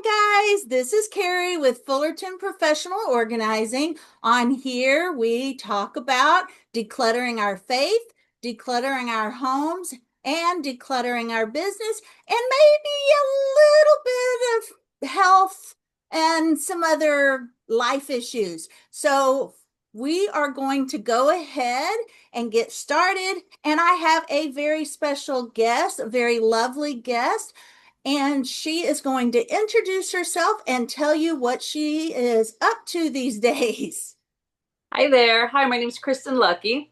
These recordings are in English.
guys, this is Carrie with Fullerton Professional Organizing. On here, we talk about decluttering our faith, decluttering our homes, and decluttering our business, and maybe a little bit of health and some other life issues. So, we are going to go ahead and get started. And I have a very special guest, a very lovely guest, and she is going to introduce herself and tell you what she is up to these days. Hi there. Hi, my name is Kristin Luckey.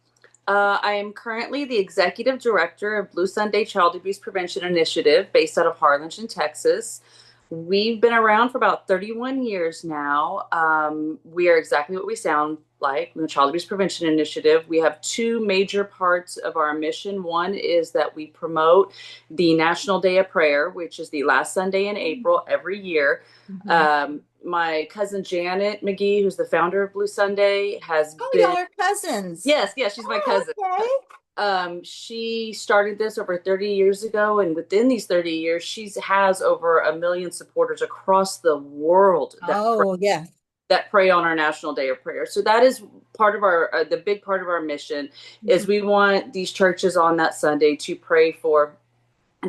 I am currently the executive director of Blue Sunday Child Abuse Prevention Initiative based out of Harlingen, Texas. We've been around for about 31 years now. We are exactly what we sound like, the Child Abuse Prevention Initiative. We have two major parts of our mission. One is that we promote the National Day of Prayer, which is the last Sunday in April every year. Mhm. My cousin Janet McGee, who's the founder of Blue Sunday, has Oh, y'all been, are cousins. yes, she's my Oh, cousin. okay. She started this over 30 years ago, and within these 30 years, she has over 1 million supporters across the world Oh, yeah. that pray on our National Day of Prayer. So that is part of our the big part of our mission is Mhm. we want these churches on that Sunday to pray for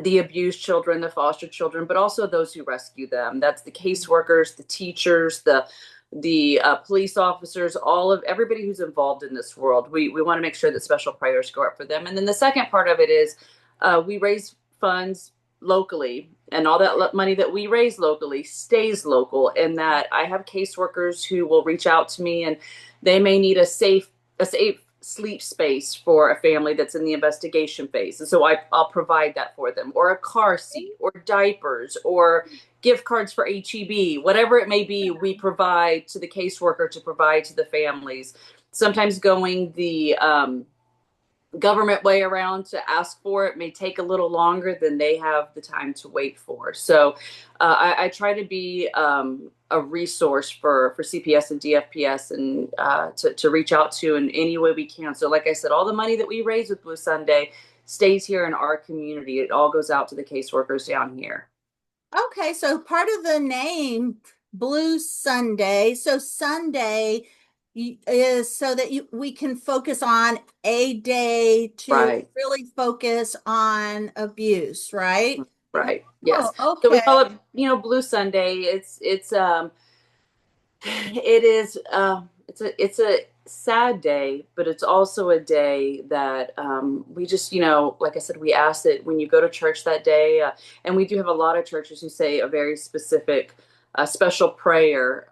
the abused children, the foster children, but also those who rescue them. That's the caseworkers, the teachers, the police officers, all of everybody who's involved in this world. We want to make sure that special prayers go up for them. And then the second part of it is we raise funds locally, and all that money that we raise locally stays local. And that I have caseworkers who will reach out to me, and they may need a safe sleep space for a family that's in the investigation phase. And so I'll provide that for them, or a car seat, or diapers, or gift cards for HEB, whatever it may be, we provide to the caseworker to provide to the families. Sometimes going the government way around to ask for it may take a little longer than they have the time to wait for. So I try to be a resource for CPS and DFPS, and to reach out to in any way we can. So like I said, all the money that we raise with Blue Sunday stays here in our community. It all goes out to the caseworkers down here. Okay, so part of the name Blue Sunday. So Sunday is so that we can focus on a day to Right. really focus on abuse, right? Right. Oh, Yes. So we okay. call it, Blue Sunday. It is it's a sad day, but it's also a day that we just, like I said, we ask that when you go to church that day, and we do have a lot of churches who say a very specific special prayer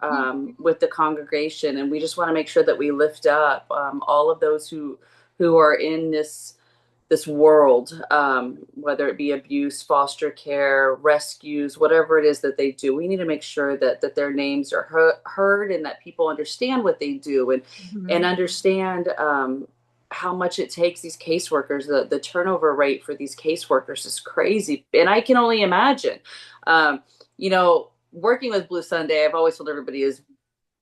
with the congregation, and we just want to make sure that we lift up all of those who are in this world, whether it be abuse, foster care, rescues, whatever it is that they do. We need to make sure that their names are heard, and that people understand what they do, and Mhm. understand how much it takes these caseworkers. The turnover rate for these caseworkers is crazy, and I can only imagine. Working with Blue Sunday, I've always told everybody, is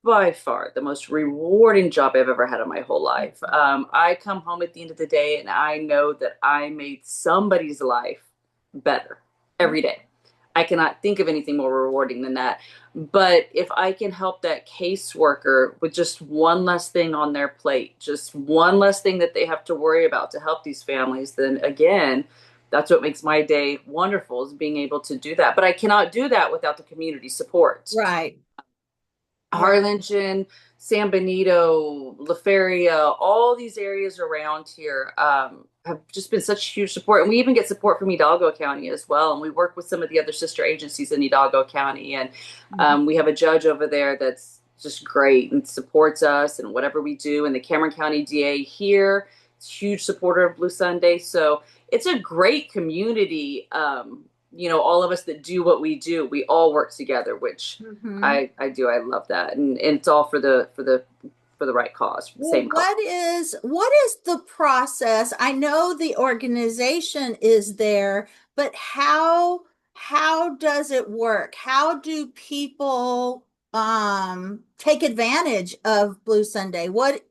by far the most rewarding job I've ever had in my whole life. I come home at the end of the day, and I know that I made somebody's life better every day. I cannot think of anything more rewarding than that. But if I can help that caseworker with just one less thing on their plate, just one less thing that they have to worry about to help these families, then again, that's what makes my day wonderful, is being able to do that. But I cannot do that without the community support. Right. Right. Harlingen, San Benito, La Feria, all these areas around here have just been such huge support. And we even get support from Hidalgo County as well. And we work with some of the other sister agencies in Hidalgo County. And Mhm. we have a judge over there that's just great and supports us and whatever we do. And the Cameron County DA here is a huge supporter of Blue Sunday. So it's a great community. All of us that do what we do, we all work together, which Mhm. I do. I love that, and it's all for the right cause, for the Well, same cause. what is the process? I know the organization is there, but how does it work? How do people take advantage of Blue Sunday? What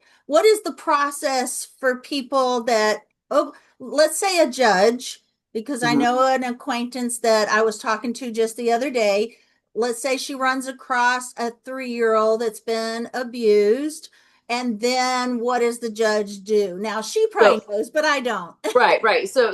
is the process for people that, oh, let's say a judge, because I Mhm. know an acquaintance that I was talking to just the other day. let's say she runs across a 3-year-old that's been abused. And then what does the judge do? Now she probably So knows, but I don't. right. So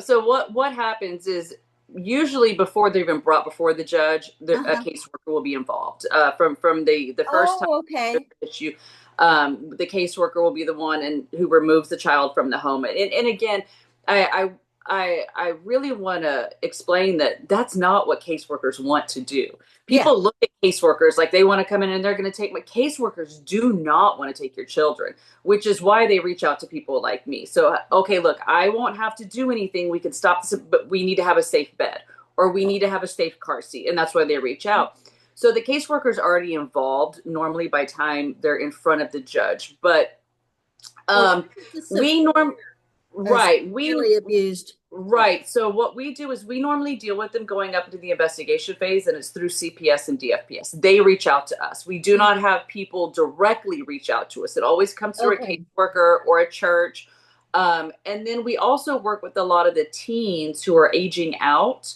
what happens is usually before they're even brought before the judge, a Uh-huh. caseworker will be involved. From the first time Oh, okay. issue, the caseworker will be the one and who removes the child from the home. And again, I I really want to explain that that's not what caseworkers want to do. Yeah. People look at caseworkers like they want to come in and they're going to take, but caseworkers do not want to take your children, which is why they reach out to people like me. So, okay, look, I won't have to do anything. We can stop this, but we need to have a safe bed or we need to have a safe car seat. And that's why they reach out. So the caseworker's already involved normally by time they're in front of the judge. But Well, um, it's a we norm right we severely abused. right. So what we do is we normally deal with them going up into the investigation phase, and it's through CPS and DFPS. They reach out to us. We do not have people directly reach out to us. It always comes through a Okay. caseworker or a church. And then we also work with a lot of the teens who are aging out.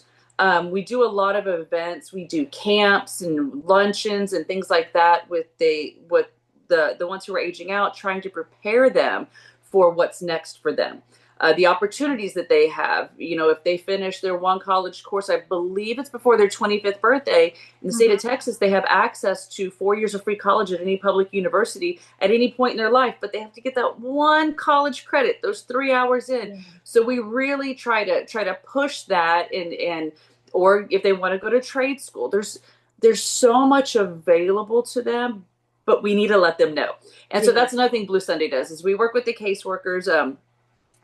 We do a lot of events. We do camps and luncheons and things like that with the ones who are aging out, trying to prepare them for what's next for them. The opportunities that they have, if they finish their one college course, I believe it's before their 25th birthday in the state of Texas, they have access to 4 years of free college at any public university at any point in their life, but they have to get that one college credit, those 3 hours in. Yeah. So we really try to push that, and or if they want to go to trade school, there's so much available to them, but we need to let them know. And so Yeah. that's another thing Blue Sunday does is we work with the caseworkers.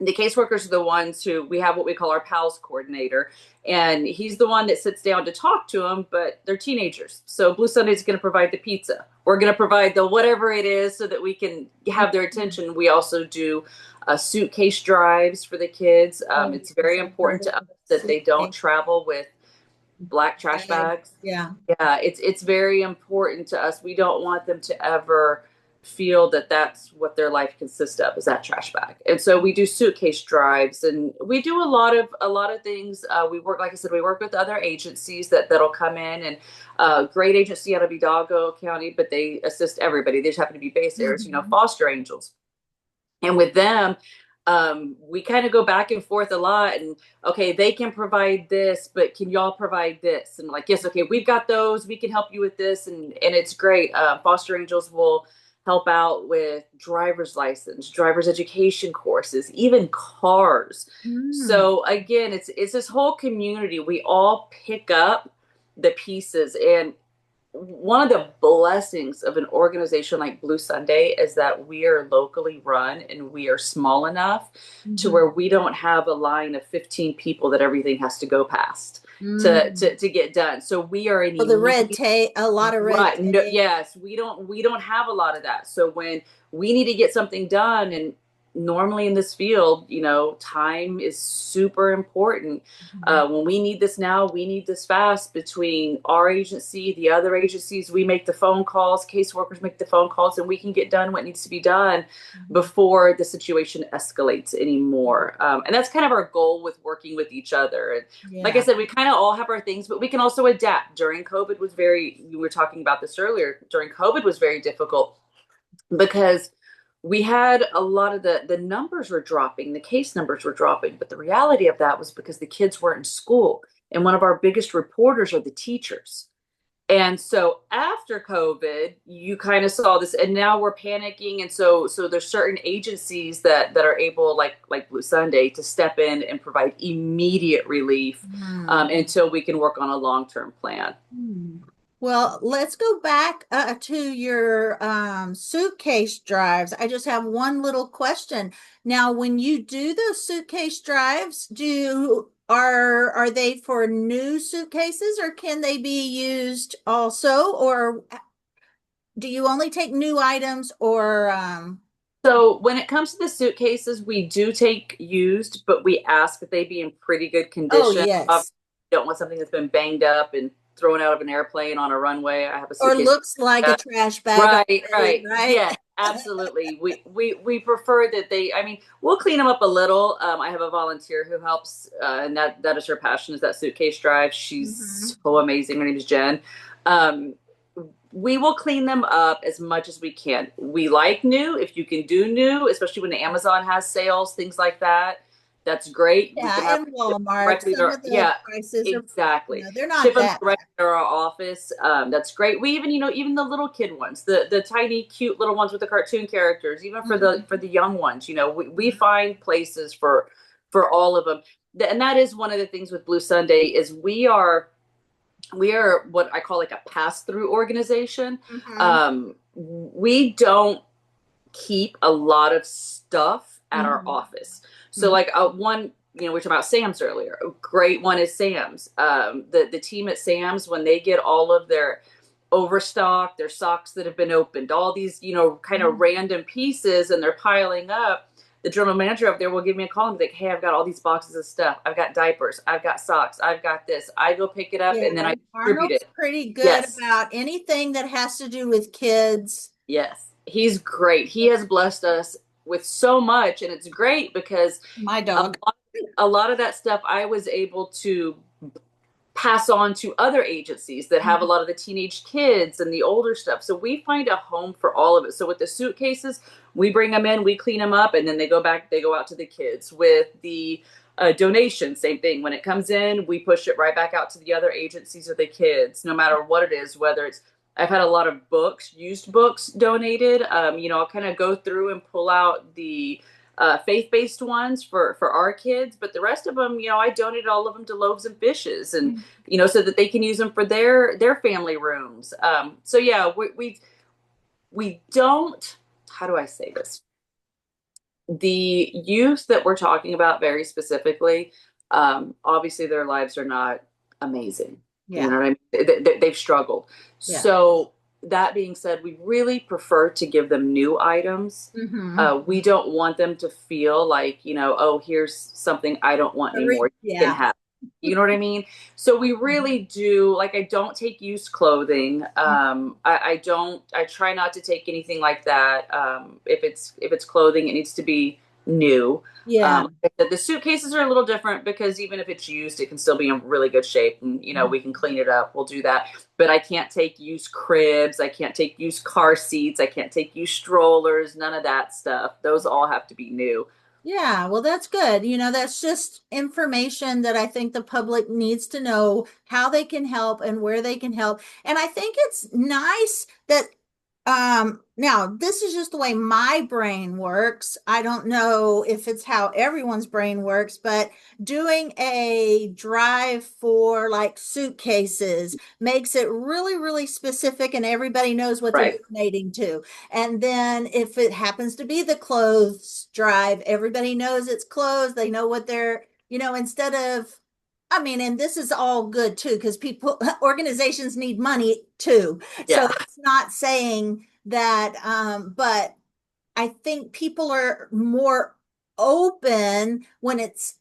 The caseworkers are the ones who we have what we call our PALS coordinator, and he's the one that sits down to talk to them, but they're teenagers. So Blue Sunday is going to provide the pizza. We're going to provide the whatever it is so that we can have their attention. We also do suitcase drives for the kids. Oh, It's yes, very I've heard important to us of that they don't suitcase travel with black trash bag. bags. Yeah. Yeah, it's very important to us. We don't want them to ever feel that that's what their life consists of, is that trash bag. And so we do suitcase drives, and we do a lot of things. We work, like I said, we work with other agencies that'll come in, and great agency out of Hidalgo County, but they assist everybody. They just happen to be based there. It's, foster angels. And with them, we kind of go back and forth a lot. And okay, they can provide this, but can y'all provide this? And like, yes, okay, we've got those. We can help you with this, and it's great. Foster Angels will help out with driver's license, driver's education courses, even cars. Mm. So again, it's this whole community. We all pick up the pieces, and one of the blessings of an organization like Blue Sunday is that we are locally run and we are small enough to Mhm. where we don't have a line of 15 people that everything has to go past to Mm. to, to get done. So we are an Well, the red immediate. tape, a lot of red Right. No, tape. yes, we don't have a lot of that. So when we need to get something done, and normally in this field, time is super important. Mhm. When we need this now, we need this fast. Between our agency, the other agencies, we make the phone calls, caseworkers make the phone calls, and we can get done what needs to be done Mhm. before the situation escalates anymore. And that's kind of our goal with working with each other. And like I Yeah. said, we kind of all have our things, but we can also adapt. During COVID was we were talking about this earlier. During COVID was very difficult because we had a lot of the numbers were dropping, the case numbers were dropping, but the reality of that was because the kids weren't in school, and one of our biggest reporters are the teachers. And so after COVID, you kind of saw this, and now we're panicking. And so there's certain agencies that are able, like Blue Sunday, to step in and provide immediate relief Mm. until we can work on a long-term plan. Hmm. Well, let's go back to your suitcase drives. I just have one little question. Now, when you do those suitcase drives, are they for new suitcases or can they be used also? Or do you only take new items or So when it comes to the suitcases, we do take used, but we ask that they be in pretty good oh condition. Obviously, yes. we don't want something that's been banged up and thrown out of an airplane on a runway. I have a Or suitcase. looks like a trash bag Right, already, right. right? Yeah, absolutely. We prefer that they, I mean, we'll clean them up a little. I have a volunteer who helps, and that is her passion, is that suitcase drive. Hmm. She's so amazing. Her name is Jen. Um, we will clean them up as much as we can. We like new. If you can do new, especially when Amazon has sales, things like that, that's great. We can Yeah, have and Walmart, directly some there. of the Yeah, prices are, exactly. they're not Ship them that directly to our office. That's great. We even, even the little kid ones, the tiny, cute little ones with the cartoon characters, even for bad. the young ones, we find places for all of them. And that is one of the things with Blue Sunday is we are what I call like a pass-through organization. Hmm. We don't keep a lot of stuff at our Hmm. office. So Hmm. like one, we were talking about Sam's earlier. A great one is Sam's. The team at Sam's, when they get all of their overstock, their socks that have been opened, all these, kind of random pieces, and they're piling up. The general manager up there will give me a call and be like, "Hey, I've got all these boxes of stuff. I've got diapers. I've got socks. I've got this." I go pick it up Yeah, and then I distribute Arnold's it. pretty good Yes. about anything that has to do with kids. Yes, he's great. He has blessed us with so much, and it's great because My a dog. a lot of that stuff I was able to pass on to other agencies that have a lot of the teenage kids and the older stuff. So we find a home for all of it. So with the suitcases, we bring them in, we clean them up, and then they go out to the kids. With the donation, same thing. When it comes in, we push it right back out to the other agencies or the kids, no matter what it is, whether it's I've had a lot of books, used books donated. I'll kind of go through and pull out the faith-based ones for our kids, but the rest of them, I donated all of them to Loaves and Fishes, and so that they can use them for their family rooms. So yeah, we don't. How do I say this? The youth that we're talking about very specifically, obviously their lives are not amazing. You Yeah, know what I mean? They've struggled. yeah. So that being said, we really prefer to give them new items. Hmm. We don't want them to feel like, oh, here's something I don't want anymore. You can Yeah. have. You know what I mean? So we really do, like, I don't take used clothing. I try not to take anything like that. If it's clothing, it needs to be new. Yeah. The suitcases are a little different because even if it's used, it can still be in really good shape, and we can clean it up. We'll do that. But I can't take used cribs. I can't take used car seats. I can't take used strollers. None of that stuff. Those all have to be new. Yeah, well, that's good. That's just information that I think the public needs to know how they can help and where they can help. And I think it's nice that now this is just the way my brain works. I don't know if it's how everyone's brain works, but doing a drive for like suitcases makes it really, really specific and everybody knows what they're Right. donating to. And then if it happens to be the clothes drive, everybody knows it's clothes. They know what they're, instead of, I mean, and this is all good too, because people, organizations need money too. So Yeah. it's not saying that, but I think people are more open when it's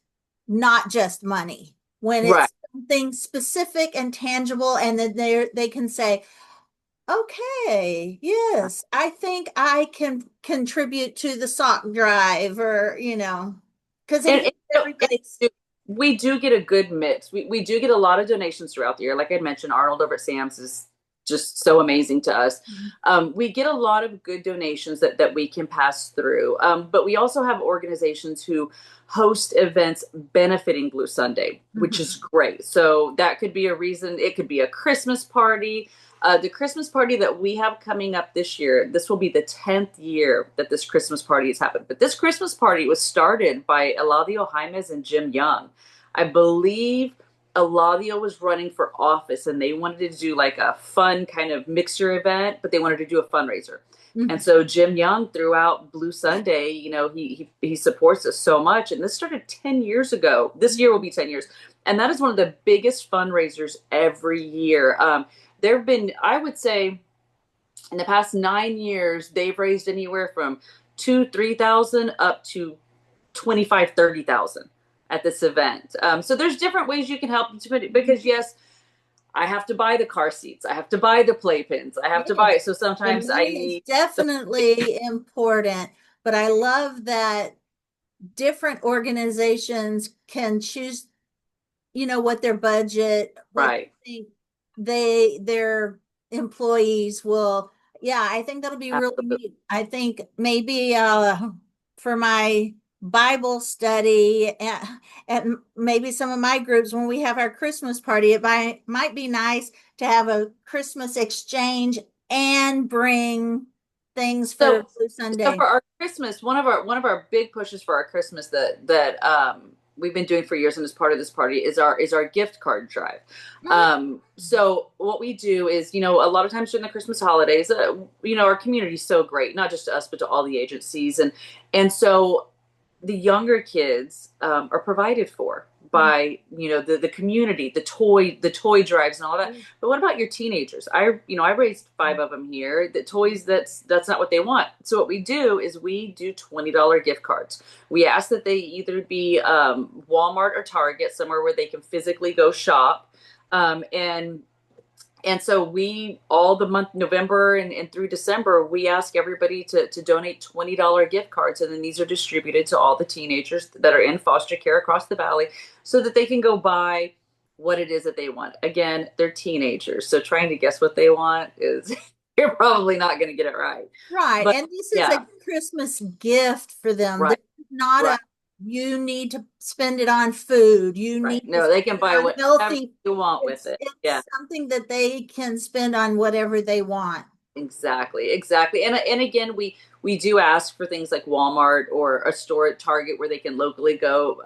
not just money, when Right. it's something specific and tangible, and then they can say, okay, yes, I think I can contribute to the sock drive, or because And, everybody's. we do get a good mix. We do get a lot of donations throughout the year. Like I mentioned, Arnold over at Sam's is just so amazing to us. We get a lot of good donations that we can pass through. But we also have organizations who host events benefiting Blue Sunday, which is Mhm. great. So that could be a reason. It could be a Christmas party. The Christmas party that we have coming up this year, this will be the 10th year that this Christmas party has happened. But this Christmas party was started by Eladio Jaimes and Jim Young. I believe Eladio was running for office and they wanted to do like a fun kind of mixer event, but they wanted to do a fundraiser. And Mhm. so Jim Young throughout Blue Sunday, he supports us so much. And this started 10 years ago. This year will be 10 years. And that is one of the biggest fundraisers every year. There have been, I would say, in the past 9 years, they've raised anywhere from 3,000 up to 25, 30,000 at this event. So there's different ways you can help because yes, I have to buy the car seats. I have to buy the playpens. I have to Yes, buy it. So the sometimes I money is need the, definitely important, but I love that different organizations can choose, what their budget, what right. they think their employees will. Yeah, I think that'll be really Absolutely. neat. I think maybe for my Bible study and maybe some of my groups when we have our Christmas party, it might be nice to have a Christmas exchange and bring things for So, Blue so Sunday. for our Christmas, one of our big pushes for our Christmas that we've been doing for years and as part of this party is our gift card drive. So what we do is, a lot of times during the Christmas holidays, our community is so great, not just to us but to all the agencies, and so the younger kids are provided for by the community, the toy drives and all that. But what about your teenagers? I raised 5 of them here. The toys, that's not what they want. So what we do is we do $20 gift cards. We ask that they either be Walmart or Target, somewhere where they can physically go shop, and so we, all the month November and through December, we ask everybody to donate $20 gift cards. And then these are distributed to all the teenagers that are in foster care across the valley so that they can go buy what it is that they want. Again, they're teenagers. So trying to guess what they want is, you're probably not going to get it right. Right. But And this is a yeah, Christmas gift for them. This right, is not right, you need to spend it on food. You right. need to No, they can spend it buy on whatever healthy. you want with It's it. Yeah. it's something that they can spend on whatever they want. Exactly, exactly. And again, we do ask for things like Walmart or a store at Target where they can locally go.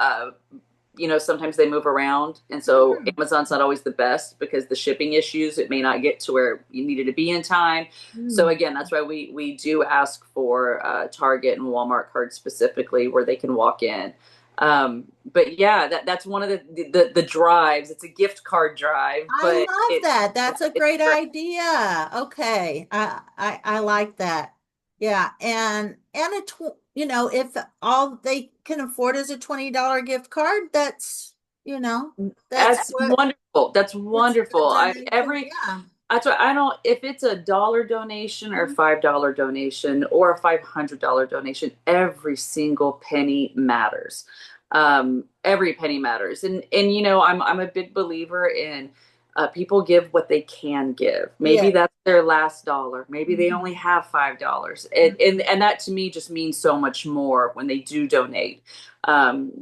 Sometimes they move around, and so Mm, Amazon's not always the best because the shipping issues. It may not get to where you needed to be in time. So mm. again, that's why we do ask for Target and Walmart cards specifically where they can walk in. But yeah, that's one of the drives. It's a gift card drive, I but love that. That's a it's great great. idea. Okay. I like that. Yeah. And if all they can afford is a $20 gift card, that's That's what wonderful. That's it's a wonderful. I donation. every Yeah. That's why I don't, if it's a donation or $5 donation or a $500 donation, every single penny matters. Every penny matters. And I'm a big believer in people give what they can give. Maybe Yes. that's their last dollar. Maybe they Mhm. only have $5. And that to me just means so much more when they do donate.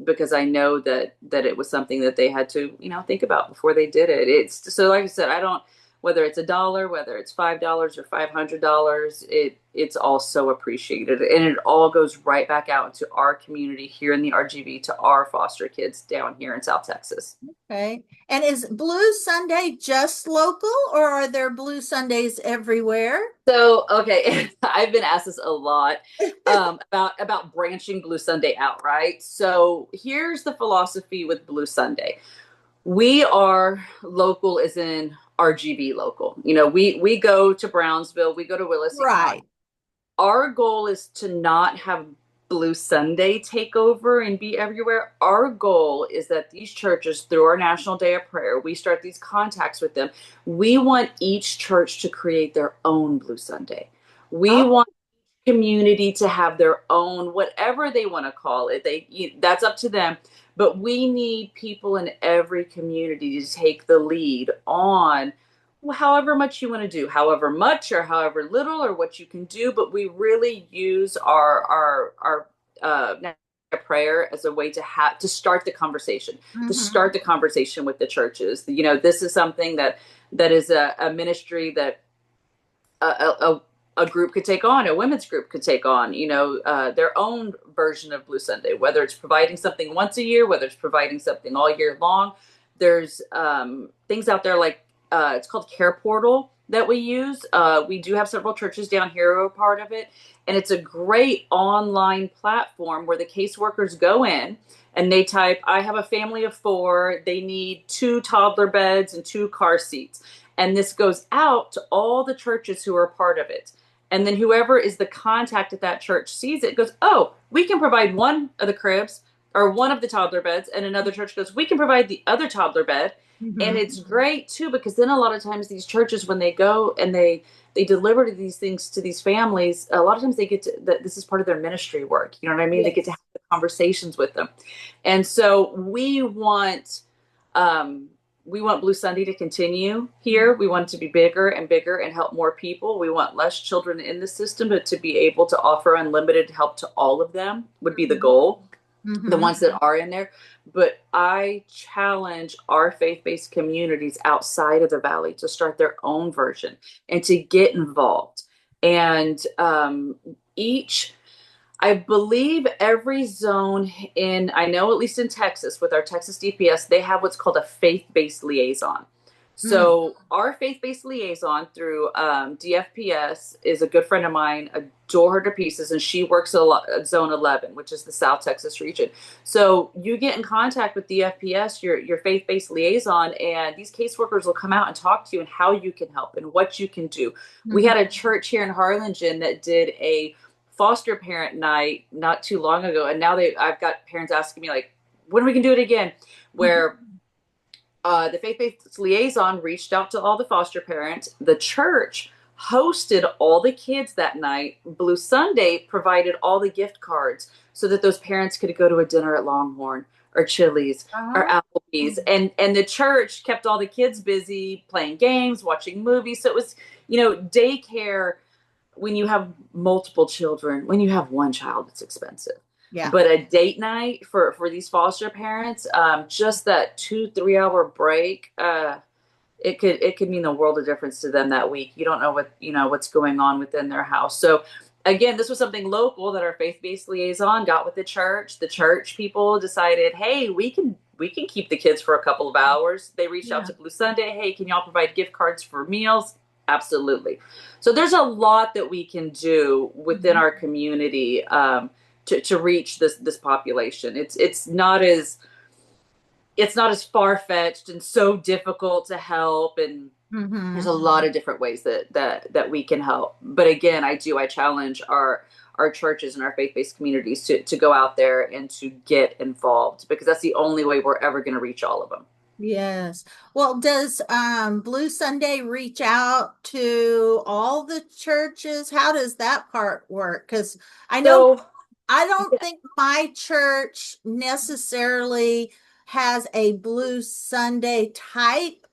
Because I know that it was something that they had to, think about before they did it. It's so, like I said, I don't, whether it's a dollar, whether it's $5 or $500, it's all so appreciated, and it all goes right back out into our community here in the RGV to our foster kids down here in South Texas. Okay. And is Blue Sunday just local, or are there Blue Sundays everywhere? So okay, I've been asked this a lot about branching Blue Sunday out, right? So here's the philosophy with Blue Sunday. We are local as in RGV local. We go to Brownsville, we go to Willacy County. Right. Our goal is to not have Blue Sunday take over and be everywhere. Our goal is that these churches, through our National Day of Prayer, we start these contacts with them. We want each church to create their own Blue Sunday. We Oh, want community to have their own, whatever they want to call it. That's up to them. But we need people in every community to take the lead on however much you want to do, however much or however little or what you can do. But we really use our prayer as a way to start the conversation, to hmm. start the conversation with the churches. This is something that is a ministry that a group could take on, a women's group could take on, their own version of Blue Sunday, whether it's providing something once a year, whether it's providing something all year long. There's things out there like it's called Care Portal that we use. We do have several churches down here who are part of it. And it's a great online platform where the caseworkers go in and they type, I have a family of 4. They need 2 toddler beds and 2 car seats. And this goes out to all the churches who are part of it. And then whoever is the contact at that church sees it, goes, oh, we can provide one of the cribs or one of the toddler beds. And another church goes, we can provide the other toddler bed. And Mhm. it's great too, because then a lot of times these churches, when they go and they deliver to these things to these families, a lot of times they get to that this is part of their ministry work. You know what I mean? They get to have Yes. the conversations with them. And so um we want Blue Sunday to continue here. We want it to be bigger and bigger and help more people. We want less children in the system, but to be able to offer unlimited help to all of them would be the Mhm. goal, the Mhm. ones that are in there. But I challenge our faith-based communities outside of the valley to start their own version and to get involved. And each I believe every zone in, I know at least in Texas, with our Texas DPS, they have what's called a faith-based liaison. Mm. So our faith-based liaison through DFPS is a good friend of mine. Adore her to pieces, and she works at Zone 11, which is the South Texas region. So you get in contact with DFPS, your faith-based liaison, and these caseworkers will come out and talk to you and how you can help and what you can do. We Mhm. had a church here in Harlingen that did a foster parent night not too long ago, and now I've got parents asking me like, when we can do it again, where the faith-based liaison reached out to all the foster parents. The church hosted all the kids that night. Blue Sunday provided all the gift cards so that those parents could go to a dinner at Longhorn or Chili's or Oh. Applebee's, and the church kept all the kids busy playing games, watching movies. So it was, daycare. When you have multiple children, when you have one child, it's expensive. Yeah. But a date night for these foster parents, just that 2-3 hour break, it could mean the world of difference to them that week. You don't know what's going on within their house. So again, this was something local that our faith-based liaison got with the church. The church people decided, hey, we can keep the kids for a couple of hours. They reached out Yeah. to Blue Sunday, hey, can y'all provide gift cards for meals? Absolutely. So there's a lot that we can do within Mhm. our community, to reach this population. It's not as far-fetched and so difficult to help, and there's a Mhm. lot of different ways that we can help. But again, I challenge our churches and our faith-based communities to go out there and to get involved, because that's the only way we're ever going to reach all of them. Yes. Well, does Blue Sunday reach out to all the churches? How does that part work? Because I know So I don't yeah, think my church necessarily has a Blue Sunday type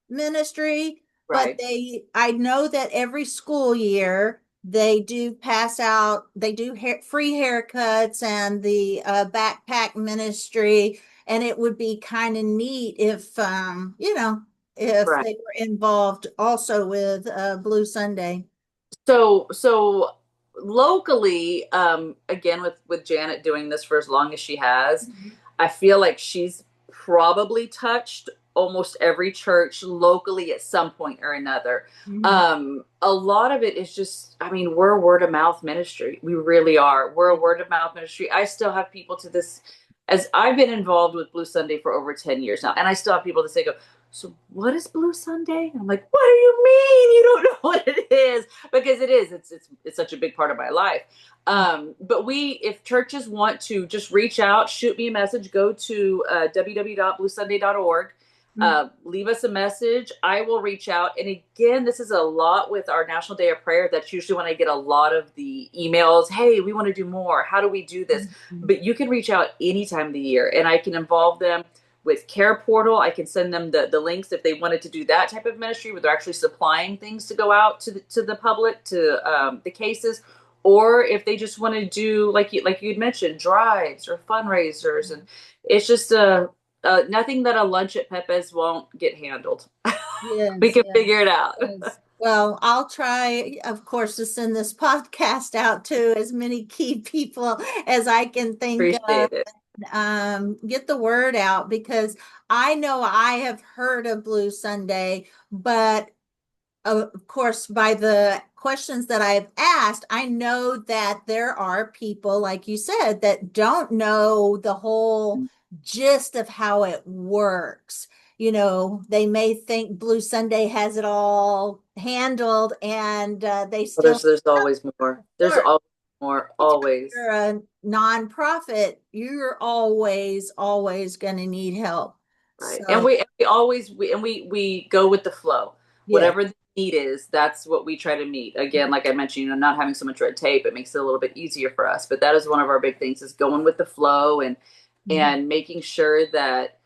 ministry, but right, I know that every school year they do pass out, they do free haircuts and the backpack ministry. And it would be kind of neat if, if right. they were involved also with Blue Sunday. So locally, again, with Janet doing this for as long as she has, Mhm. I feel like she's probably touched almost every church locally at some point or another. Mhm. A lot of it is just, I mean, we're a word of mouth ministry. We really are. We're a word of mouth ministry. I still have people to this, as I've been involved with Blue Sunday for over 10 years now, and I still have people to say, go, so what is Blue Sunday? And I'm like, what do you mean you don't know what it is? Because it is. It's such a big part of my life. But if churches want to just reach out, shoot me a message, go to www.bluesunday.org. Mhm. Leave us a message. I will reach out. And again, this is a lot with our National Day of Prayer. That's usually when I get a lot of the emails. Hey, we want to do more. How do we do this? Mhm. But you can reach out any time of the year, and I can involve them with Care Portal. I can send them the links if they wanted to do that type of ministry where they're actually supplying things to go out to the public, to the cases, or if they just want to do like you'd mentioned, drives or fundraisers. And it's just nothing that a lunch at Pepe's won't get handled. We Yes, can yes, figure it out. yes. Well, I'll try, of course, to send this podcast out to as many key people as I can think of, Appreciate it. get the word out because I know I have heard of Blue Sunday, but of course, by the questions that I've asked, I know that there are people, like you said, that don't know the whole gist of how it works. They may think Blue Sunday has it all handled and they Well, still there's always more. There's work. always more. Anytime Always. you're a nonprofit, you're always going to need help. Right. So, And we always we go with the flow. yeah. Whatever the need is, that's what we try to meet. Again, like I mentioned, not having so much red tape, it makes it a little bit easier for us. But that is one of our big things is going with the flow Mhm. and making sure that,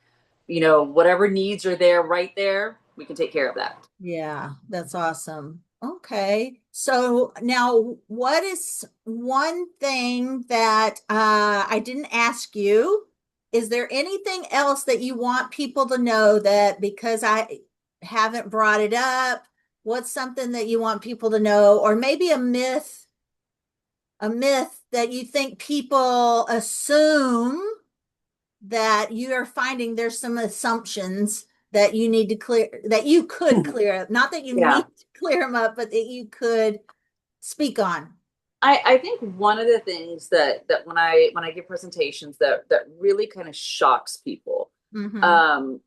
whatever needs are there right there, we can take care of that. Yeah, that's awesome. Okay. So now what is one thing that I didn't ask you? Is there anything else that you want people to know that because I haven't brought it up, what's something that you want people to know, or maybe a myth that you think people assume that you are finding there's some assumptions that you need to clear, that you could clear up, not that you need Yeah. to clear them up, but that you could speak on. I think one of the things that when I give presentations that really kind of shocks people Mm-hmm. um,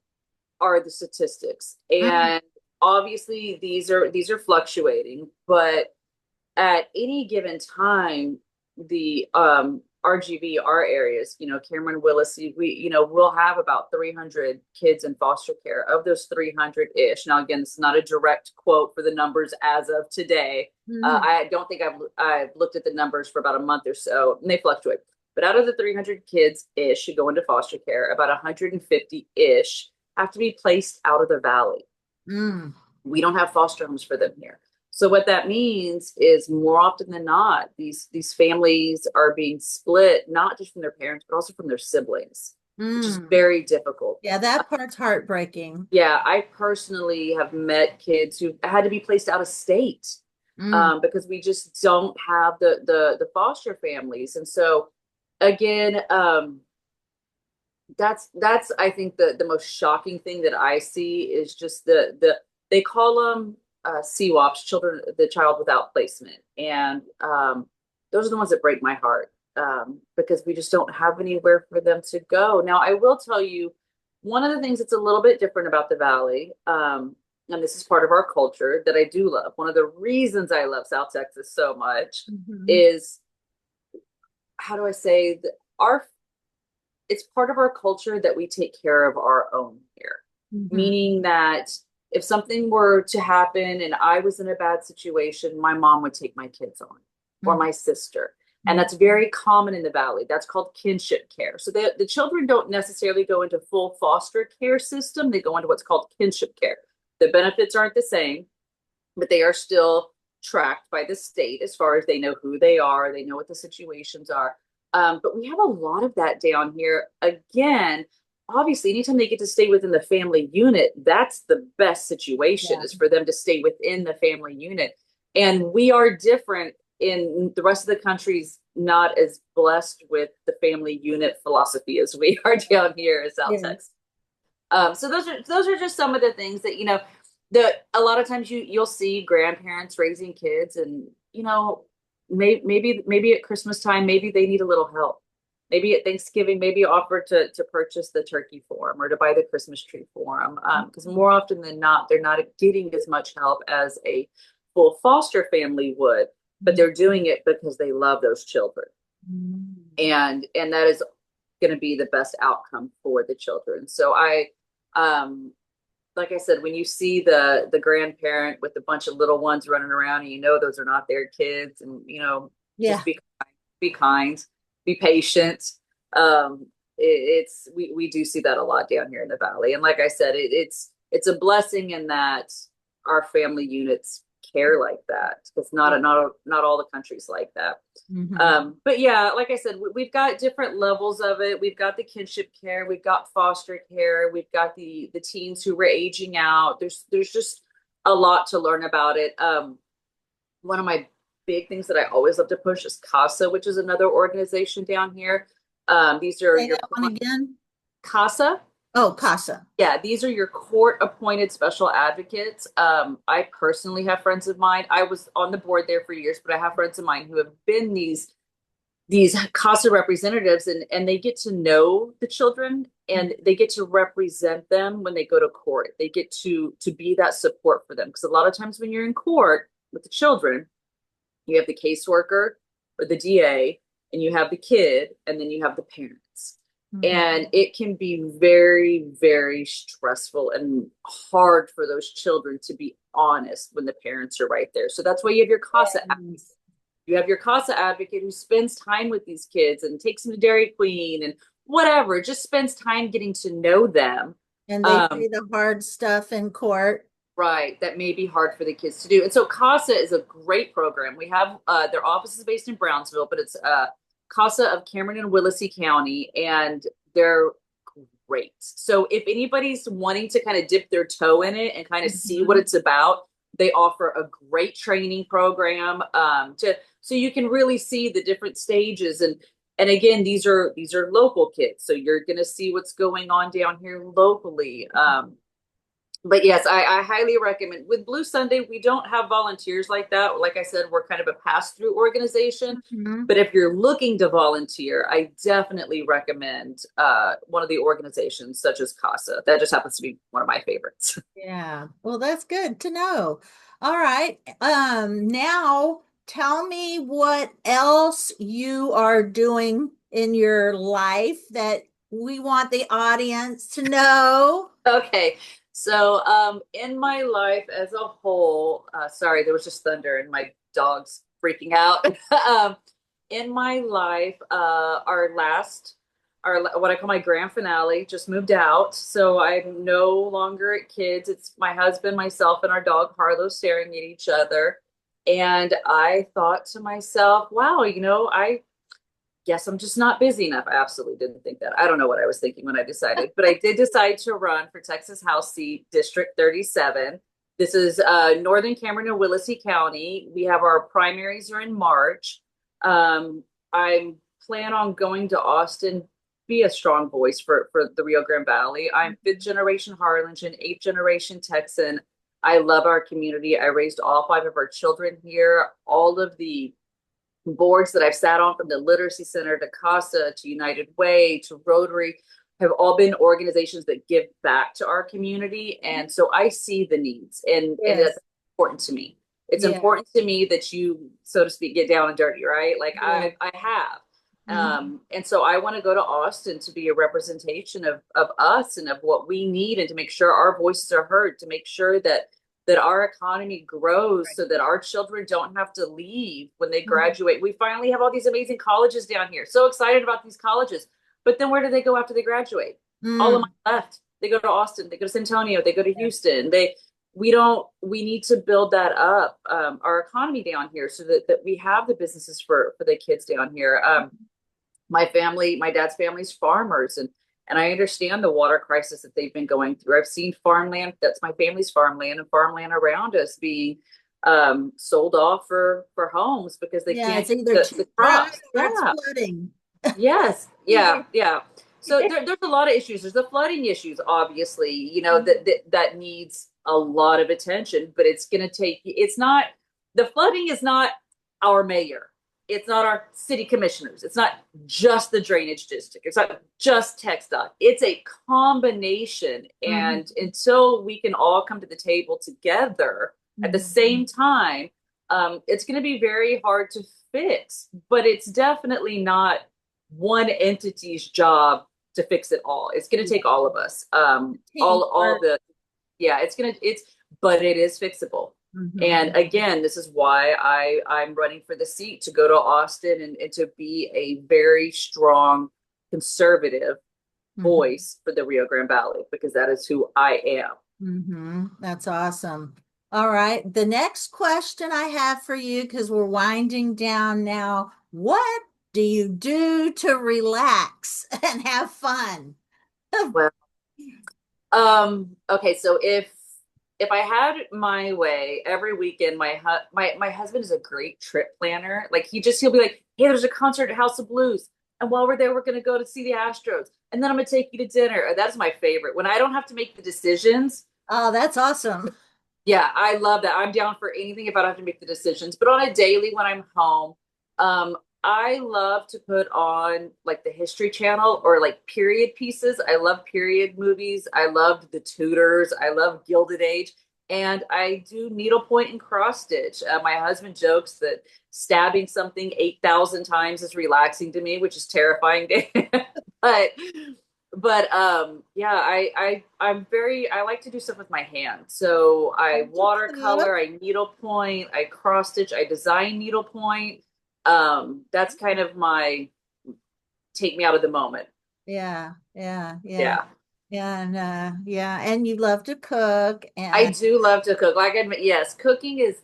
are the statistics. And obviously these are fluctuating, but at any given time, the RGV, our areas, Cameron, Willis, we'll have about 300 kids in foster care. Of those 300-ish, now again, it's not a direct quote for the numbers as of today. Mm-hmm. I don't think I've looked at the numbers for about a month or so, and they fluctuate. But out of the 300 kids ish who go into foster care, about 150 ish have to be placed out of the valley. Mm-hmm. We don't have foster homes for them here. So what that means is more often than not, these families are being split, not just from their parents, but also from their siblings, which is Mm. very difficult. Yeah, that part's heartbreaking. Yeah, I personally have met kids who had to be placed out of state Mm. because we just don't have the foster families. And so again, that's I think the most shocking thing that I see is just the they call them CWAPs, children, the child without placement, and those are the ones that break my heart because we just don't have anywhere for them to go. Now, I will tell you one of the things that's a little bit different about the Valley, and this is part of our culture that I do love. One of the reasons I love South Texas so much Mm-hmm. is how do I say that our it's part of our culture that we take care of our own here, Mm-hmm. meaning that if something were to happen and I was in a bad situation, my mom would take my kids on or my sister. And that's very common in the Valley. That's called kinship care. So the children don't necessarily go into full foster care system. They go into what's called kinship care. The benefits aren't the same, but they are still tracked by the state as far as they know who they are, they know what the situations are. But we have a lot of that down here. Again, obviously, anytime they get to stay within the family unit, that's the best situation Yeah. is for them to stay within the family unit. And we are different in the rest of the country's not as blessed with the family unit philosophy as we are down here in South Yeah. Texas. So those are just some of the things that the a lot of times you'll see grandparents raising kids, and maybe at Christmas time maybe they need a little help. Maybe at Thanksgiving, maybe offer to purchase the turkey for them or to buy the Christmas tree for them. Because more often than not, they're not getting as much help as a full foster family would, but they're doing it because they love those children, Mm-hmm. and that is going to be the best outcome for the children. So um, like I said, when you see the grandparent with a bunch of little ones running around, and those are not their kids, and Yeah. just be kind, be patient. It's we do see that a lot down here in the Valley, and like I said, it's a blessing in that our family units care like that because not all the countries like that. Mm-hmm. But yeah, like I said, we've got different levels of it. We've got the kinship care, we've got foster care, we've got the teens who were aging out. There's just a lot to learn about it. One of my big things that I always love to push is CASA, which is another organization down here. These are Say your that one again. CASA. Oh, CASA. Yeah, these are your court appointed special advocates. I personally have friends of mine. I was on the board there for years, but I have friends of mine who have been these CASA representatives, and they get to know the children and they get to represent them when they go to court. They get to be that support for them because a lot of times when you're in court with the children, you have the caseworker or the DA, and you have the kid, and then you have the parents. And it can be very, very stressful and hard for those children to be honest when the parents are right there. So that's why you have your CASA advocate. Yes. You have your CASA advocate who spends time with these kids and takes them to Dairy Queen and whatever, just spends time getting to know them. And they Um, say the hard stuff in court. right, that may be hard for the kids to do. And so CASA is a great program. We have their office is based in Brownsville, but it's CASA of Cameron and Willacy County, and they're great. So if anybody's wanting to kind of dip their toe in it and kind of see what Mhm. it's about, they offer a great training program to so you can really see the different stages. And again, these are local kids, so you're going to see what's going on down here locally. But yes, I highly recommend. With Blue Sunday, we don't have volunteers like that. Like I said, we're kind of a pass-through organization. Mhm. But if you're looking to volunteer, I definitely recommend one of the organizations such as CASA. That just happens to be one of my favorites. Yeah. Well, that's good to know. All right. Now tell me what else you are doing in your life that we want the audience to know. Okay. So in my life as a whole, sorry, there was just thunder and my dog's freaking out. In my life, our what I call my grand finale just moved out. So I'm no longer at kids. It's my husband, myself, and our dog Harlow staring at each other. And I thought to myself, wow, I guess I'm just not busy enough. I absolutely didn't think that. I don't know what I was thinking when I decided, but I did decide to run for Texas House seat District 37. This is Northern Cameron and Willacy County. We have our primaries are in March. I'm plan on going to Austin, be a strong voice for the Rio Grande Valley. I'm fifth generation Harlingen, eighth generation Texan. I love our community. I raised all five of our children here. All of the boards that I've sat on, from the Literacy Center to CASA to United Way to Rotary, have all been organizations that give back to our community. And so I see the needs, and that's Yes. important to me. It's Yeah. important to me that you, so to speak, get down and dirty, right? Like Yeah. I have. Mhm. And so I want to go to Austin to be a representation of us and of what we need, and to make sure our voices are heard, to make sure that our economy grows Right. so that our children don't have to leave when they Mhm. graduate. We finally have all these amazing colleges down here. So excited about these colleges. But then where do they go after they graduate? All of Mm. my left. They go to Austin, they go to San Antonio, they go to Houston. We need to build that up, our economy down here, so that we have the businesses for the kids down here. My dad's family's farmers, and I understand the water crisis that they've been going through. I've seen farmland, that's my family's farmland, and farmland around us being sold off for homes because they Yeah, can't it's get either too the dry crops. or it's Yeah. flooding. Yes. Yeah. Yeah. Yeah. So there's a lot of issues. There's the flooding issues, obviously, that needs a lot of attention, but it's not, the flooding is not our mayor. It's not our city commissioners. It's not just the drainage district. It's not just TxDOT. It's a combination. Mhm. And until we can all come to the table together at the Mhm. same time, it's going to be very hard to fix, but it's definitely not one entity's job to fix it all. It's going to take all of us. All Teamwork. the Yeah, but it is fixable. And Mhm. again, this is why I'm running for the seat, to go to Austin, and to be a very strong conservative Mhm. voice for the Rio Grande Valley, because that is who I am. That's awesome. All right. The next question I have for you, because we're winding down now, what do you do to relax and have fun? Well, okay, so if I had my way every weekend, my husband is a great trip planner. Like he'll be like, "Hey, there's a concert at House of Blues, and while we're there, we're gonna go to see the Astros, and then I'm gonna take you to dinner." That's my favorite, when I don't have to make the decisions. Oh, that's awesome. Yeah, I love that. I'm down for anything if I don't have to make the decisions. But on a daily when I'm home, um, I love to put on like the History Channel, or like period pieces. I love period movies. I loved The Tudors. I love Gilded Age. and I do needlepoint and cross stitch. My husband jokes that stabbing something 8,000 times is relaxing to me, which is terrifying to him. but yeah, I like to do stuff with my hands. So I I do too. watercolor, I needlepoint, I cross stitch, I design needlepoint. That's kind of my take me out of the moment. Yeah, yeah, yeah. Yeah. And yeah, and you love to cook, I and do love to cook. Like I admit, yes, cooking is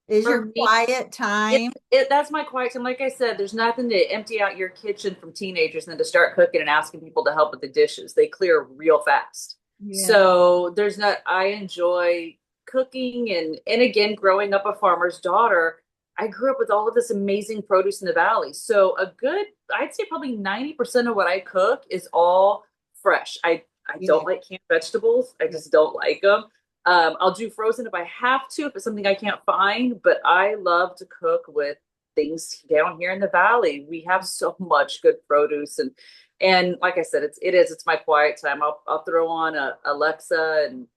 is your for me. quiet time. That's my quiet time. Like I said, there's nothing to empty out your kitchen from teenagers than to start cooking and asking people to help with the dishes. They clear real fast. Yeah. So there's not. I enjoy cooking, and again, growing up a farmer's daughter, I grew up with all of this amazing produce in the valley. So I'd say probably 90% of what I cook is all fresh. I Yeah. don't like canned vegetables. I just don't like them. I'll do frozen if I have to, if it's something I can't find, but I love to cook with things down here in the valley. We have so much good produce, and like I said, it's my quiet time. I'll throw on a Alexa and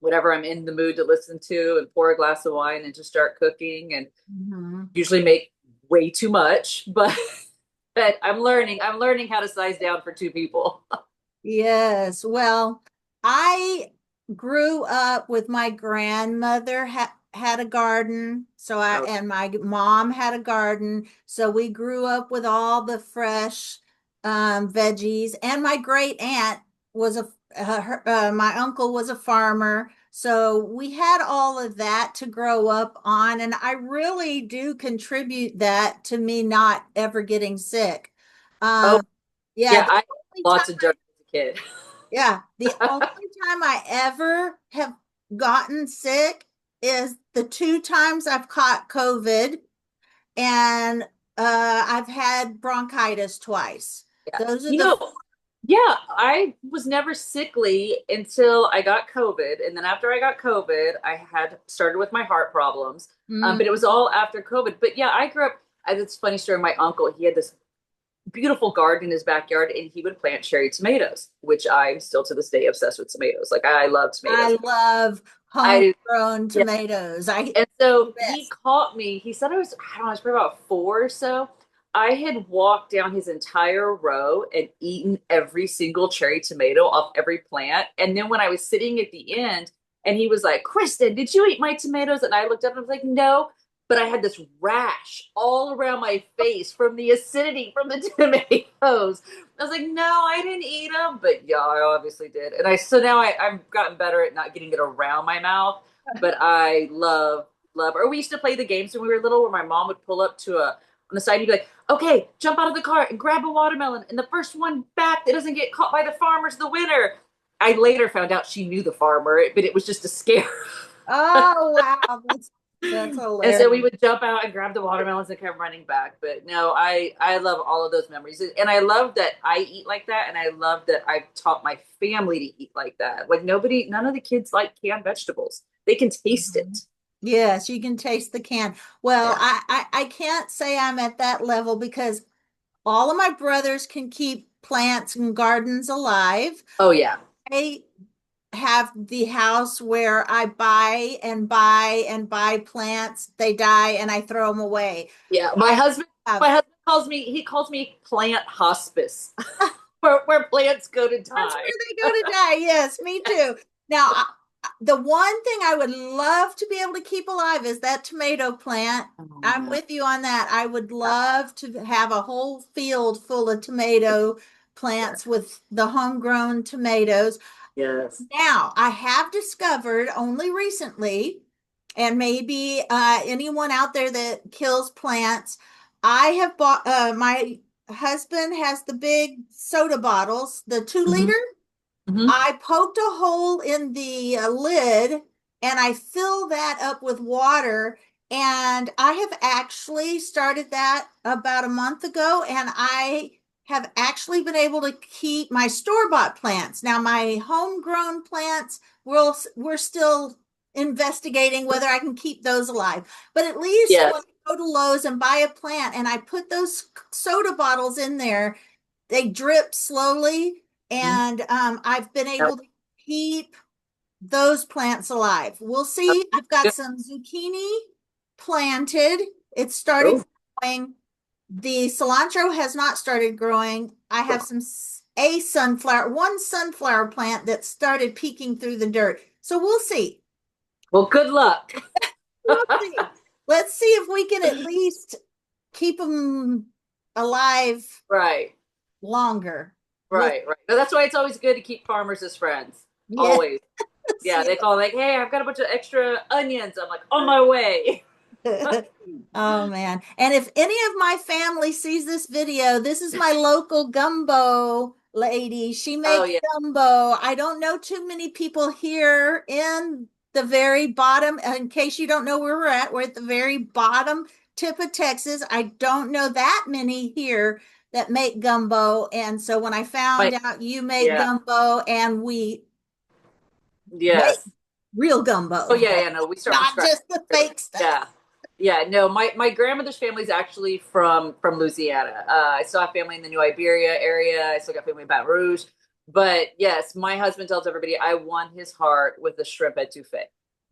whatever I'm in the mood to listen to and pour a glass of wine and just start cooking, and Mhm. usually make way too much, but I'm learning how to size down for two people. Yes. Well, I grew up with my grandmother had a garden, so I Oh, and my mom had a garden, so we grew up with all the fresh veggies. And my great aunt was my uncle was a farmer, so we had all of that to grow up on, and I really do contribute that to me not ever getting sick. oh Um, yeah, yeah, the I had only lots of time dirt as a kid. yeah, the only time I ever have gotten sick is the two times I've caught COVID, and I've had bronchitis twice. Yeah. Those are You the know, yeah, I was never sickly until I got COVID. And then after I got COVID, I had started with my heart problems. mm, But it was all after COVID. But yeah, I grew up, it's a funny story. My uncle, he had this beautiful garden in his backyard and he would plant cherry tomatoes, which I'm still to this day obsessed with tomatoes. Like I love tomatoes. I love I do. homegrown Yeah. tomatoes. I And so he best. caught me. He said I don't know, I was probably about four or so. I had walked down his entire row and eaten every single cherry tomato off every plant. And then when I was sitting at the end and he was like, Kristin, did you eat my tomatoes? And I looked up and I was like, no. But I had this rash all around my face from the acidity from the tomatoes. I was like, no, I didn't eat them. But yeah, I obviously did. And so now I've gotten better at not getting it around my mouth, but I love. Or we used to play the games when we were little, where my mom would pull up to a on the side and be like, "Okay, jump out of the car and grab a watermelon, and the first one back that doesn't get caught by the farmer's the winner." I later found out she knew the farmer, but it was just a scare. Oh wow, that's And so we hilarious. would jump out and grab the watermelons and come running back. But no, I love all of those memories, and I love that I eat like that, and I love that I've taught my family to eat like that. Like none of the kids like canned vegetables. They can taste Mhm. it. Yes, you can taste the can. Well, Yeah. I can't say I'm at that level because all of my brothers can keep plants and gardens alive. Oh yeah. I have the house where I buy and buy and buy plants. They die and I throw them away. Yeah. I have, My husband calls me plant hospice, where plants go to that's die. where they go to die. Yes, me too. Now, the one thing I would love to be able to keep alive is that tomato plant. Oh I'm yeah. with you on that. I would love to have a whole field full of tomato Yeah. plants with the homegrown tomatoes. Yes. Now, I have discovered only recently, and maybe anyone out there that kills plants, I have bought, my husband has the big soda bottles, the 2 liter. Hmm. Hmm. I poked a hole in the lid and I fill that up with water. And I have actually started that about a month ago, and I have actually been able to keep my store-bought plants. Now, my homegrown plants, we're still investigating whether I can keep those alive. But at least when Yes. I go to Lowe's and buy a plant and I put those soda bottles in there, they drip slowly, Hmm. and I've been able to keep. those plants alive. We'll see. I've got some zucchini planted. It started Oh, growing. The cilantro has not started growing. I have one sunflower plant that started peeking through the dirt. So we'll see. well, good luck. We'll see. Let's see if we can at least keep them alive Right, longer. We'll, right. No, that's why it's always good to keep farmers as friends. yes, Always. Yeah, yes. they call like, hey, I've got a bunch of extra onions. I'm like, on my way. Oh man. And if any of my family sees this video, this is my local gumbo lady. She Oh makes yeah. gumbo. I don't know too many people here in the very bottom. In case you don't know where we're at the very bottom tip of Texas. I don't know that many here that make gumbo. And so when I My found out you make yeah. gumbo and we make Yes. real Oh gumbo, yeah, yeah, no, we start from not scratch. just the fake stuff. Yeah. Yeah, no, my grandmother's family is actually from Louisiana. I still have family in the New Iberia area. I still got family in Baton Rouge. But yes, my husband tells everybody I won his heart with a shrimp etouffee.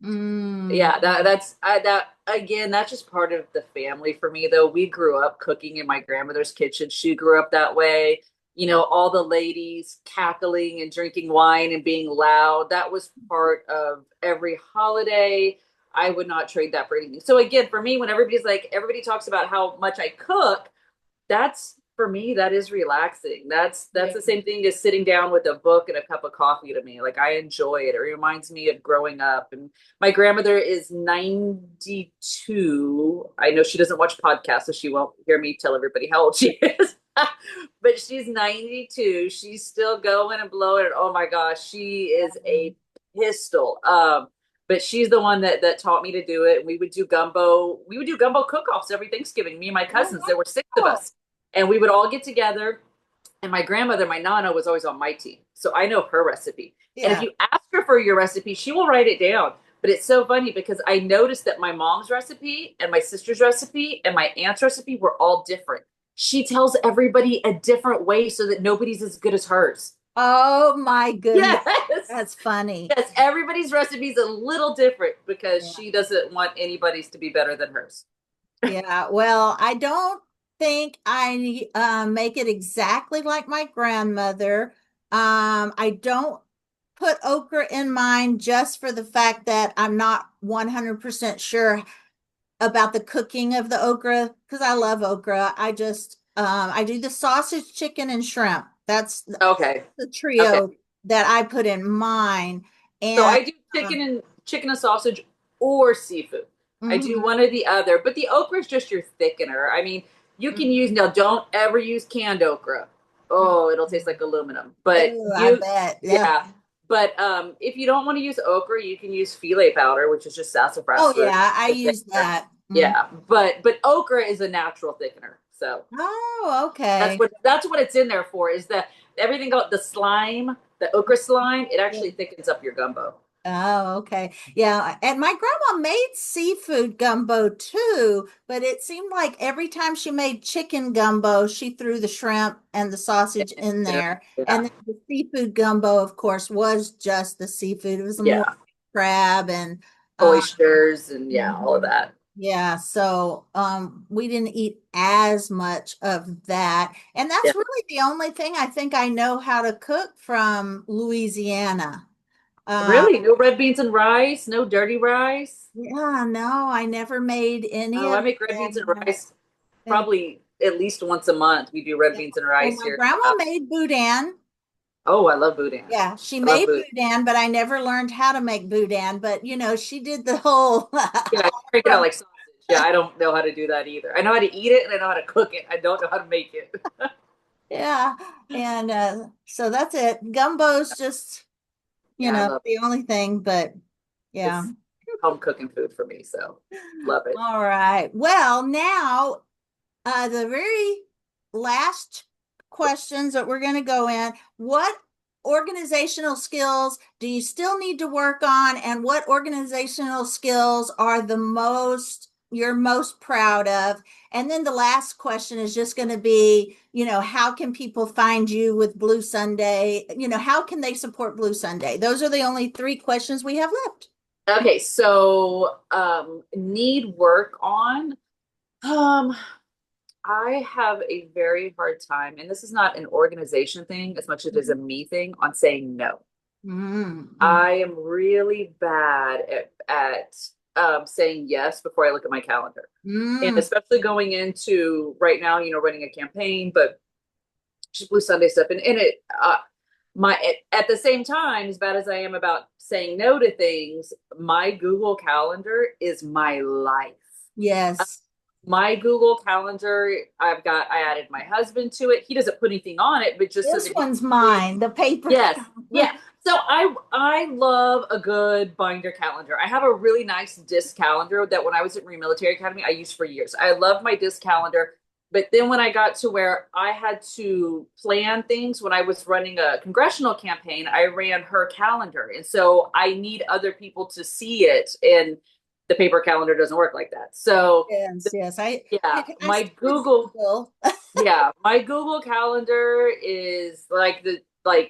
Mm. Yeah, that again, that's just part of the family for me though. We grew up cooking in my grandmother's kitchen. She grew up that way. You know, all the ladies cackling and drinking wine and being loud. That was part of every holiday. I would not trade that for anything. So again, for me, when everybody talks about how much I cook, that's for me, that is relaxing. That's Yeah. the same thing as sitting down with a book and a cup of coffee to me. Like I enjoy it. It reminds me of growing up. And my grandmother is 92. I know she doesn't watch podcasts, so she won't hear me tell everybody how old she is. But she's 92. She's still going and blowing. Oh my gosh, she is a pistol. But she's the one that taught me to do it. And we would do gumbo. We would do gumbo cook-offs every Thanksgiving. Me and my Oh, cousins. There were six of wow. us, and we would all get together. And my grandmother, my nana, was always on my team, so I know her recipe. And if Yeah. you ask her for your recipe, she will write it down. But it's so funny because I noticed that my mom's recipe and my sister's recipe and my aunt's recipe were all different. She tells everybody a different way so that nobody's as good as hers. Oh my goodness. Yes. That's funny. Yes, everybody's recipe is a little different because Yeah. she doesn't want anybody's to be better than hers. Yeah. Well, I don't think I make it exactly like my grandmother. I don't put okra in mine just for the fact that I'm not 100% sure about the cooking of the okra because I love okra. I do the sausage, chicken, and shrimp. That's Okay. the Okay. trio that I put in mine. So And I do chicken and sausage or seafood. I do mhm, one or the other, but the okra is just your thickener. I mean, you can use now. Don't ever use canned okra. Oh, it'll taste like aluminum. But oh, I you, bet. Yeah. yeah. But if you don't want to use okra, you can use filet powder, which is just Oh sassafras root. yeah, I use that. Mhm. Yeah, but okra is a natural thickener. So Oh, that's okay. what it's in there for. Is that everything got the slime, the okra slime? It actually thickens up your gumbo. Oh, okay. Yeah. And my grandma made seafood gumbo too, but it seemed like every time she made chicken gumbo, she threw the shrimp and the sausage in Yeah, there. And yeah, then the seafood gumbo, of course, was just the seafood. It was more yeah. crab and uh Oysters and yeah, all of mhm. that. Yeah, so we didn't eat as much of that. And Yeah. that's really the only thing I think I know how to cook from Louisiana. Uh, Really? No red beans and rice? No dirty rice? yeah, no, I never made any Oh, I of make red beans and that. rice And, probably at least once a month. We do red yeah. beans and Well, rice my here in the grandma house. made boudin. Oh, I love boudin. Yeah, she I love made boudin. boudin, but I never learned how to make boudin. But she did the whole Yeah, I break it out like sausage. Yeah, I don't know how to do that either. I know how to eat it and I know how to cook it. I don't know how to make it. yeah, and so that's it. Gumbo's just Yeah, I love the only thing, but it. yeah. It's home cooking food for me, so love it. All right. Well, now the very last questions that we're going to go in. What organizational skills do you still need to work on, and what organizational skills are the most, you're most proud of? And then the last question is just going to be, how can people find you with Blue Sunday? How can they support Blue Sunday? Those are the only three questions we have left. Okay, so need work on. Um, I have a very hard time, and this is not an organization thing as much as it is a me thing, on saying no. Mm-hmm. I am really bad at saying yes before I look at my calendar. And Mm, especially going into right now, running a campaign, but just Blue Sunday stuff. And it, at the same time, as bad as I am about saying no to things, my Google Calendar is my life. yes. My Google Calendar, I added my husband to it. He doesn't put anything on it, but just so This that he one's can see. mine, the paper. Yes, yeah. So I love a good binder calendar. I have a really nice disc calendar that when I was at Marine Military Academy, I used for years. I loved my disc calendar, but then when I got to where I had to plan things when I was running a congressional campaign, I ran her calendar, and so I need other people to see it, and the paper calendar doesn't work like that. So Yes, yes. yeah, I my started Google Google. yeah, my Google Calendar is like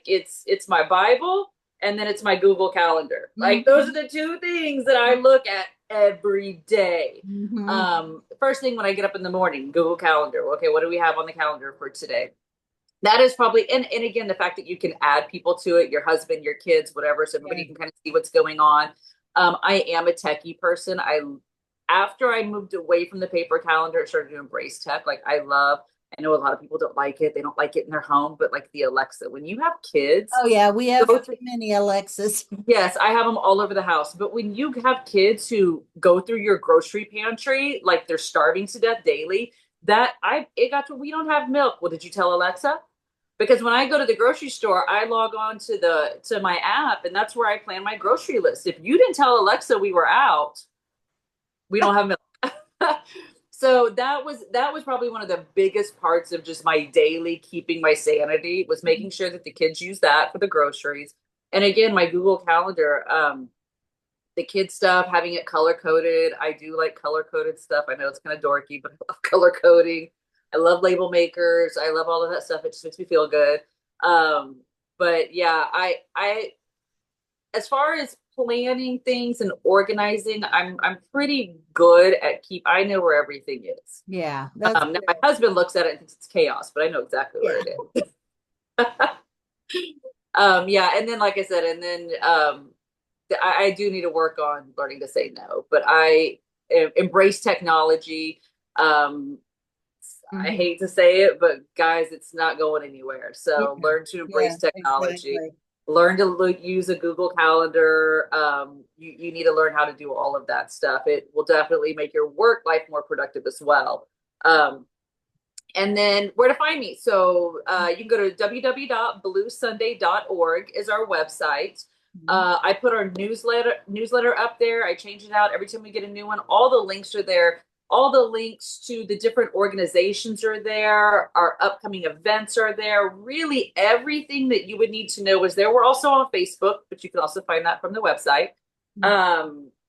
it's my Bible and then it's my Google Calendar. Like those are Mhm. the two things that I look at every day. Mhm. First thing when I get up in the morning, Google Calendar. Okay, what do we have on the calendar for today? That is probably and again the fact that you can add people to it, your husband, your kids, whatever, so everybody Yeah. can kind of see what's going on. I am a techie person. I After I moved away from the paper calendar, I started to embrace tech. Like I know a lot of people don't like it. They don't like it in their home, but like the Alexa, when you have kids, Oh yeah, we have go too through, many Alexas. yes, I have them all over the house. But when you have kids who go through your grocery pantry, like they're starving to death daily, it got to we don't have milk. Well, did you tell Alexa? Because when I go to the grocery store, I log on to my app, and that's where I plan my grocery list. If you didn't tell Alexa we were out, we don't have milk. So that was probably one of the biggest parts of just my daily keeping my sanity was making sure that the kids use that for the groceries. And again, my Google Calendar, the kid stuff, having it color coded. I do like color coded stuff. I know it's kind of dorky, but I love color coding. I love label makers. I love all of that stuff. It just makes me feel good. Um, but yeah, I as far as planning things and organizing, I'm pretty good at I know where everything is. Yeah, that's Now my good. husband looks at it and thinks it's chaos, but I know exactly where Yeah. it is. Yeah, and then like I said, and then I do need to work on learning to say no, but I embrace technology. Um, I Mhm. hate to say it, but guys, it's not going anywhere. So Yeah. learn to Yeah, embrace technology. exactly. Learn to use a Google Calendar. You need to learn how to do all of that stuff. It will definitely make your work life more productive as well. Um, and then where to find me. So you can go to www.bluesunday.org is our website. Mhm. I put our newsletter up there. I change it out every time we get a new one. All the links are there. All the links to the different organizations are there. Our upcoming events are there. Really, everything that you would need to know is there. We're also on Facebook, but you can also find that from the website.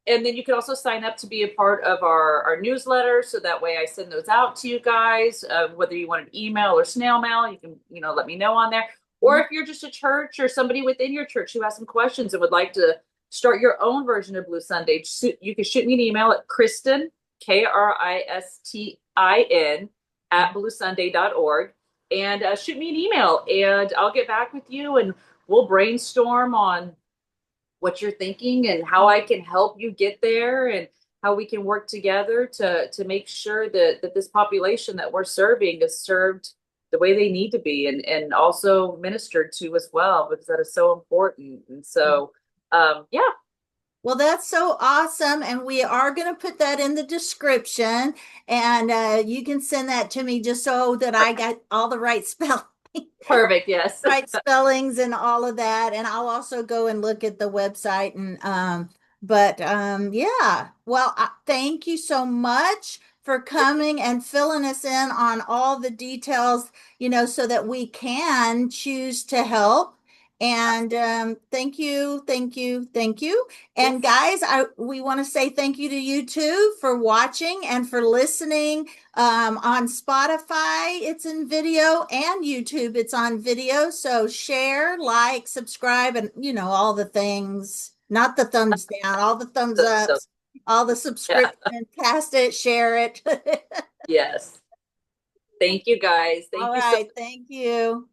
And then you can also sign up to be a part of our newsletter. So that way I send those out to you guys, whether you want an email or snail mail, you can, let me know on there. Or Mhm. if you're just a church or somebody within your church who has some questions and would like to start your own version of Blue Sunday, you can shoot me an email at Kristin, Kristin, at bluesunday.org and shoot me an email and I'll get back with you and we'll brainstorm on what you're thinking and how I can help you get there and how we can work together to make sure that this population that we're serving is served the way they need to be and also ministered to as well because that is so important. And so yeah. Well, that's so awesome. And we are going to put that in the description. And you can send that to me just so that I got all the right spell. Perfect. Yes. Right spellings and all of that. And I'll also go and look at the website and yeah. Well, thank you so much for coming and filling us in on all the details, so that we can choose to help And thank you, thank you, thank you. And Yes. guys, we want to say thank you to you too for watching and for listening. On Spotify, it's in video, and YouTube, it's on video. So share, like, subscribe, and all the things. Not the thumbs down, all the thumbs So, ups, all the yeah. subscription, cast it, share it. Yes. Thank you guys. All Thank you so right, thank you.